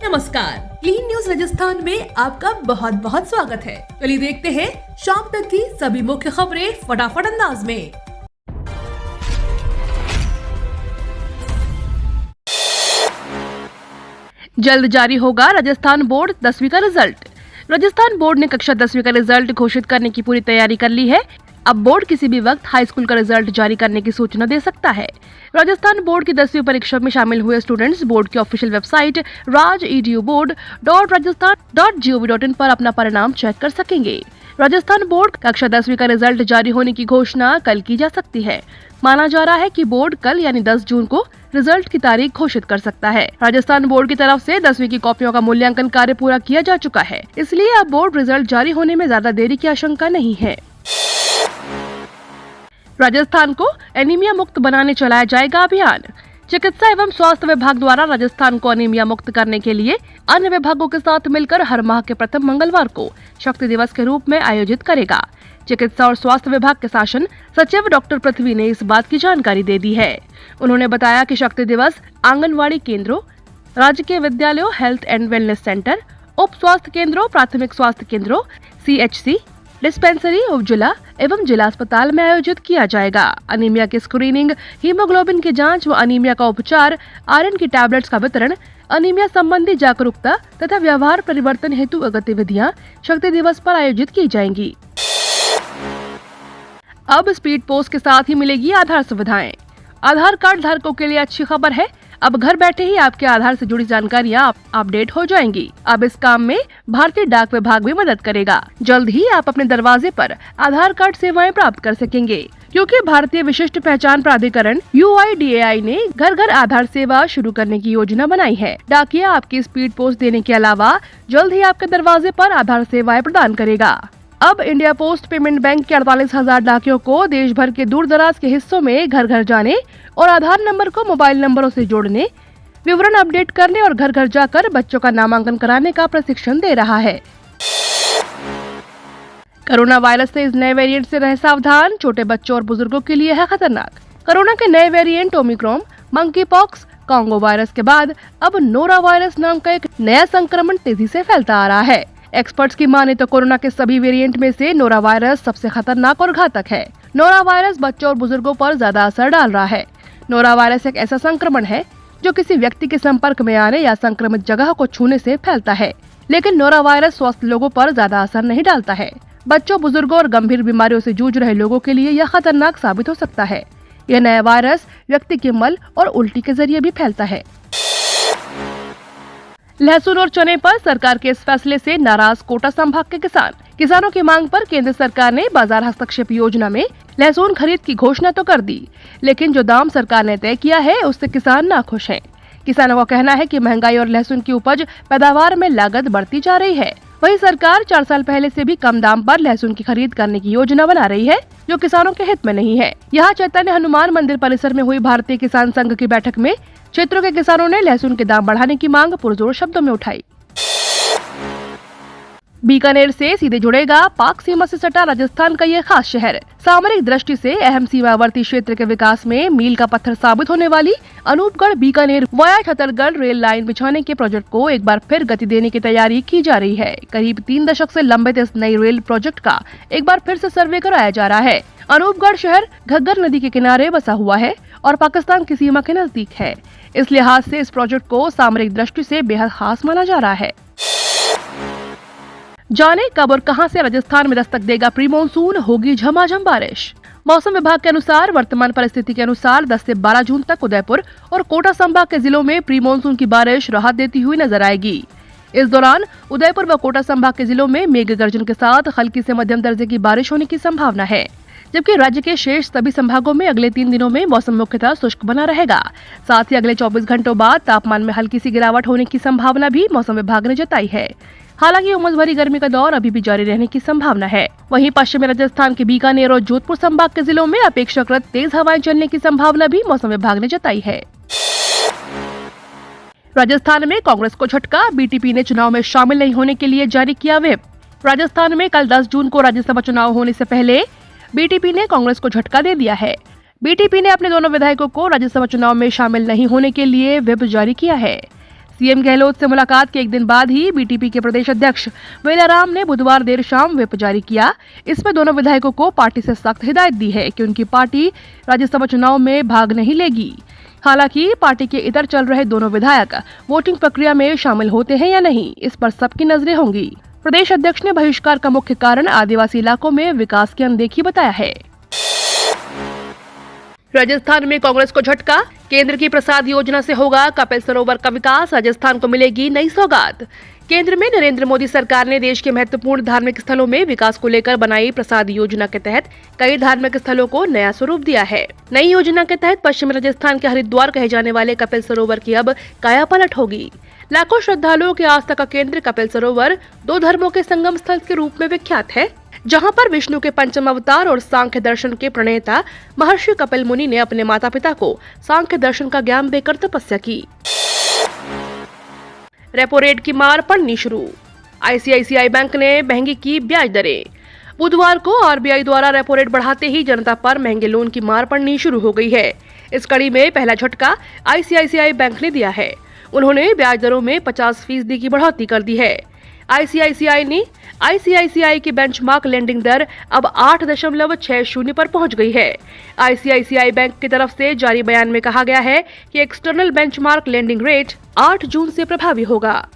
नमस्कार, clean news Rajasthan में आपका बहुत बहुत स्वागत है। चलिए देखते हैं शाम तक की सभी मुख्य खबरें फटाफट अंदाज में। जल्द जारी होगा राजस्थान बोर्ड 10वीं का रिजल्ट। राजस्थान बोर्ड ने कक्षा 10वीं का रिजल्ट घोषित करने की पूरी तैयारी कर ली है। अब बोर्ड किसी भी वक्त हाई स्कूल का रिजल्ट जारी करने की सूचना दे सकता है। राजस्थान बोर्ड की 10वीं परीक्षा में शामिल हुए स्टूडेंट्स बोर्ड की ऑफिशियल वेबसाइट raj.edu.board.gov.in पर अपना परिणाम चेक कर सकेंगे। राजस्थान बोर्ड कक्षा 10वीं का रिजल्ट जारी होने की घोषणा कल की जा सकती है। माना जा रहा है कि बोर्ड कल यानी 10 जून को रिजल्ट की तारीख घोषित कर सकता है। राजस्थान बोर्ड की तरफ से 10वीं की कॉपियों का मूल्यांकन कार्य पूरा किया जा चुका है, इसलिए अब बोर्ड रिजल्ट जारी होने में ज्यादा देरी की आशंका नहीं है। राजस्थान को एनीमिया मुक्त बनाने चलाया जाएगा अभियान। चिकित्सा एवं स्वास्थ्य विभाग द्वारा राजस्थान को एनीमिया मुक्त करने के लिए अन्य विभागों के साथ मिलकर हर माह के प्रथम मंगलवार को शक्ति दिवस के रूप में आयोजित करेगा। चिकित्सा और स्वास्थ्य विभाग के शासन सचिव डॉक्टर पृथ्वी ने इस बात की जानकारी दे दी है। उन्होंने बताया कि शक्ति दिवस आंगनवाड़ी केंद्रों, राजकीय विद्यालयों, हेल्थ एंड वेलनेस सेंटर, उप स्वास्थ्य केंद्रों, प्राथमिक स्वास्थ्य केंद्रों, CHC, डिस्पेंसरी, उपजिला एवं जिला अस्पताल में आयोजित किया जाएगा। अनीमिया की स्क्रीनिंग, हीमोग्लोबिन की जांच व अनीमिया का उपचार, आयरन की टैबलेट्स का वितरण, अनीमिया संबंधी जागरूकता तथा व्यवहार परिवर्तन हेतु गतिविधियां शक्ति दिवस पर आयोजित की जाएंगी। अब स्पीड पोस्ट के साथ ही मिलेगी आधार सुविधाएं। आधार कार्ड धारकों के लिए अच्छी खबर है। अब घर बैठे ही आपके आधार से जुड़ी जानकारियां अपडेट हो जाएंगी। अब इस काम में भारतीय डाक विभाग भी मदद करेगा। जल्द ही आप अपने दरवाजे पर आधार कार्ड सेवाएं प्राप्त कर सकेंगे, क्योंकि भारतीय विशिष्ट पहचान प्राधिकरण UIDAI ने घर घर आधार सेवा शुरू करने की योजना बनाई है। डाकिया आपकी स्पीड पोस्ट देने के अलावा जल्द ही आपके दरवाजे पर आधार सेवाएं प्रदान करेगा। अब इंडिया पोस्ट पेमेंट बैंक के 48,000 डाकियों को देश भर के दूर दराज के हिस्सों में घर घर जाने और आधार नंबर को मोबाइल नंबरों से जोड़ने, विवरण अपडेट करने और घर घर जाकर बच्चों का नामांकन कराने का प्रशिक्षण दे रहा है। कोरोना वायरस से इस नए वेरिएंट से रहे सावधान। छोटे बच्चों और बुजुर्गों के लिए है खतरनाक। कोरोना के नए variant Omicron, monkey pox, Congo virus के बाद अब नोरा वायरस नाम का एक नया संक्रमण तेजी से फैलता आ रहा है। एक्सपर्ट्स की माने तो कोरोना के सभी वेरिएंट में से नोरा वायरस सबसे खतरनाक और घातक है। नोरा वायरस बच्चों और बुजुर्गों पर ज्यादा असर डाल रहा है। नोरा वायरस एक ऐसा संक्रमण है जो किसी व्यक्ति के संपर्क में आने या संक्रमित जगह को छूने से फैलता है, लेकिन नोरा वायरस स्वस्थ लोगों पर ज्यादा असर नहीं डालता है। बच्चों, बुजुर्गों और गंभीर बीमारियों से जूझ रहे लोगों के लिए यह खतरनाक साबित हो सकता है। यह नया वायरस व्यक्ति के मल और उल्टी के जरिए भी फैलता है। लहसुन और चने पर सरकार के इस फैसले से नाराज कोटा संभाग के किसानों की मांग पर केंद्र सरकार ने बाजार हस्तक्षेप योजना में लहसुन खरीद की घोषणा तो कर दी, लेकिन जो दाम सरकार ने तय किया है उससे किसान नाखुश हैं। किसानों का कहना है कि महंगाई और लहसुन की उपज पैदावार में लागत बढ़ती जा रही है। वहीं सरकार 4 साल पहले से भी कम दाम पर लहसुन की खरीद करने की योजना बना रही है, जो किसानों के हित में नहीं है। यहाँ चैतन्य हनुमान मंदिर परिसर में हुई भारतीय किसान संघ की बैठक में क्षेत्रों के किसानों ने लहसुन के दाम बढ़ाने की मांग पुरजोर शब्दों में उठाई। बीकानेर से सीधे जुड़ेगा पाक सीमा से सटा राजस्थान का ये खास शहर। सामरिक दृष्टि से अहम सीमावर्ती क्षेत्र के विकास में मील का पत्थर साबित होने वाली Anupgarh Bikaner via Chhatargarh rail line बिछाने के प्रोजेक्ट को एक बार फिर गति देने की तैयारी की जा रही है। करीब 3 दशक से लंबित इस नई रेल प्रोजेक्ट का एक बार फिर से सर्वे कराया जा रहा है। अनूपगढ़ शहर घग्गर नदी के किनारे बसा हुआ है और पाकिस्तान की सीमा के नजदीक है। इस लिहाज से इस प्रोजेक्ट को सामरिक दृष्टि से बेहद खास माना जा रहा है। जाने कब और कहां से राजस्थान में दस्तक देगा प्री मानसून, होगी झमाझम बारिश। मौसम विभाग के अनुसार वर्तमान परिस्थिति के अनुसार 10 से 12 जून तक उदयपुर और कोटा संभाग के जिलों में प्री मानसून की बारिश राहत देती हुई नजर आएगी। इस दौरान उदयपुर व कोटा संभाग के जिलों में मेघ गर्जन के साथ हल्की से मध्यम दर्जे की बारिश होने की संभावना है, जबकि राज्य के शेष सभी संभागों में अगले 3 दिनों में मौसम मुख्यतः शुष्क बना रहेगा। साथ ही अगले 24 घंटों बाद तापमान में हल्की सी गिरावट होने की संभावना भी मौसम विभाग ने जताई है। हालांकि उमस भरी गर्मी का दौर अभी भी जारी रहने की संभावना है। वहीं पश्चिमी राजस्थान के बीकानेर और जोधपुर संभाग के जिलों में अपेक्षाकृत तेज हवाएं चलने की संभावना भी मौसम विभाग ने जताई है। राजस्थान में कांग्रेस को झटका, BTP ने चुनाव में शामिल नहीं होने के लिए जारी किया व्हिप। राजस्थान में कल 10 जून को राज्यसभा चुनाव होने से पहले BTP ने कांग्रेस को झटका दे दिया है। BTP ने अपने दोनों विधायकों को राज्यसभा चुनाव में शामिल नहीं होने के लिए व्हिप जारी किया है। सीएम गहलोत से मुलाकात के एक दिन बाद ही बीटीपी के प्रदेश अध्यक्ष वेलाराम ने बुधवार देर शाम व्हिप जारी किया। इसमें दोनों विधायकों को पार्टी से सख्त हिदायत दी है कि उनकी पार्टी राज्यसभा चुनाव में भाग नहीं लेगी। हालांकि पार्टी के इधर चल रहे दोनों विधायक वोटिंग प्रक्रिया में शामिल होते हैं या नहीं, इस पर सबकी नजरें होंगी। प्रदेश अध्यक्ष ने बहिष्कार का मुख्य कारण आदिवासी इलाकों में विकास की अनदेखी बताया है। राजस्थान में कांग्रेस को झटका, केंद्र की प्रसाद योजना से होगा कपिल सरोवर का विकास, राजस्थान को मिलेगी नई सौगात। केंद्र में नरेंद्र मोदी सरकार ने देश के महत्वपूर्ण धार्मिक स्थलों में विकास को लेकर बनाई प्रसाद योजना के तहत कई धार्मिक स्थलों को नया स्वरूप दिया है। नई योजना के तहत पश्चिमी राजस्थान के हरिद्वार कहे जाने वाले कपिल सरोवर की अब कायापलट होगी। लाखों श्रद्धालुओं के आस्था का केंद्र कपिल सरोवर दो धर्मों के संगम स्थल के रूप में विख्यात है, जहां पर विष्णु के पंचम अवतार और सांख्य दर्शन के प्रणेता महर्षि कपिल मुनि ने अपने माता पिता को सांख्य दर्शन का ज्ञान देकर तपस्या की। रेपो रेट की मार पड़नी शुरू, आईसीआईसीआई बैंक ने महंगी की ब्याज दरें। बुधवार को आरबीआई द्वारा रेपो रेट बढ़ाते ही जनता पर महंगे लोन की मार पड़नी शुरू हो गई है। इस कड़ी में पहला झटका आईसीआईसीआई बैंक ने दिया है। उन्होंने ब्याज दरों में 50% की बढ़ोतरी कर दी है। आईसीआईसीआई की बेंचमार्क लेंडिंग दर अब 8.60 पर पहुंच गई है। आईसीआईसीआई बैंक की तरफ से जारी बयान में कहा गया है कि एक्सटर्नल बेंचमार्क लेंडिंग रेट 8 जून से प्रभावी होगा।